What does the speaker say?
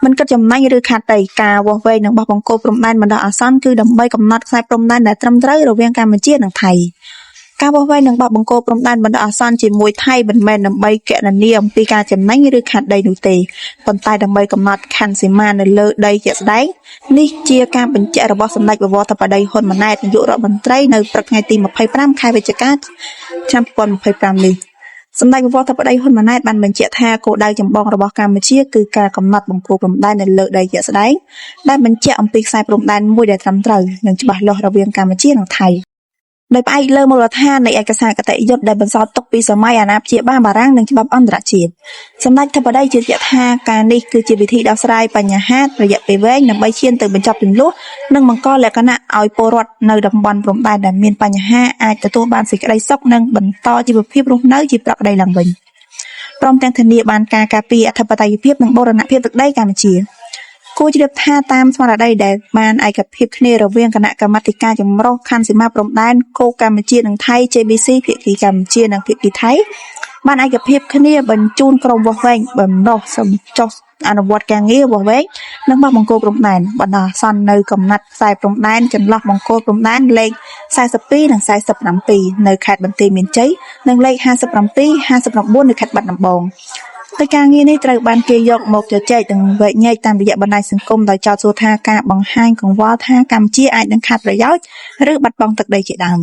មិនគិតចំណាញ់ឬខាតដីការវាស់វែងនឹងបោះបង្គោលព្រំដែនបណ្ដោះអាសន្នគឺដើម្បីកំណត់ខ្សែព្រំដែនដែលត្រឹមត្រូវរវាងកម្ពុជានិងថៃការវាស់វែងនឹងបោះបង្គោលព្រំដែនបណ្ដោះអាសន្នជាមួយថៃមិនមែនដើម្បីគណនាអំពីការចំណេញឬខាតដីនោះទេប៉ុន្តែដើម្បីកំណត់ខណ្ឌសីមានៅលើដីជាក់ស្ដែងនេះជាការបញ្ជាក់របស់សម្ដេចបវរធិបតីហ៊ុនម៉ាណែតនាយករដ្ឋមន្ត្រីនៅព្រឹកថ្ងៃទី25ខែវិច្ឆិកាឆ្នាំ2025នេះសម្ដេចបវរធិបតីហ៊ុនម៉ាណែតបានបញ្ជាក់ថាគោលដៅចម្បងរបស់កម្ពុជាគឺការកំណត់បង្គោលព្រំដែននៅលើដីជាក់ស្ដែងដែលបញ្ជាក់អំពីខ្សែព្រំដែនមួយដែលត្រឹមត្រូវនិងច្បាស់លាស់រវាងកម្ពុជានិងថៃដោយផ្អែកលើមូលដ្ឋាននៃឯកសារគតិយុត្តដែលបន្សល់ទុកពីសម័យអាណាព្យាបាលបារាំងនិងច្បាប់អន្តរជាតិសម្ដេចធិបតីជឿជាក់ថាការនេះគឺជាវិធីដោះស្រាយបញ្ហារយៈពេលវែងដើម្បីឈានទៅបញ្ចប់ជម្លោះនិងបង្កលក្ខណៈឲ្យពលរដ្ឋនៅតំបន់ព្រំដែនដែលមានបញ្ហាអាចទទួលបានសេចក្តីសុខនិងបន្តជីវភាពរស់នៅជាប្រក្រតីឡើងវិញព្រមទាំងធានាបានការការពារអធិបតេយ្យភាពនិងបូរណភាពទឹកដីកម្ពុជាគួរជ្រាបថាតាមស្មារតីដែលបានឯកភាពគ្នារវាងគណៈកម្មាធិការចម្រុះខណ្ឌសីមាព្រំដែនគោកកម្ពុជានិងថៃ JBC ភាគីកម្ពុជានិងភាគីថៃបានឯកភាពគ្នាបញ្ជូនក្រុមវាស់វែងបំរុះសំចុះអនុវត្តការងារវាស់វែងនិងបោះបង្គោលព្រំដែនបណ្ដោះអាសន្ននៅកំណាត់ខ្សែព្រំដែនចន្លោះបង្គោលព្រំដែនលេខ42និង47នៅខេត្តបន្ទាយមានជ័យនិងលេខ57 59នៅខេត្តបាត់ដំបងដោយការងារនេះត្រូវបានគេយកមកជជែកនិងវែកញែកតាមរយៈបណ្ដាញសង្គមដោយចោទសួរថាការបង្ហាញកង្វល់ថាកម្ពុជាអាចនឹងខាតប្រយោជន៍ឬបាត់បង់ទឹកដីជាដើម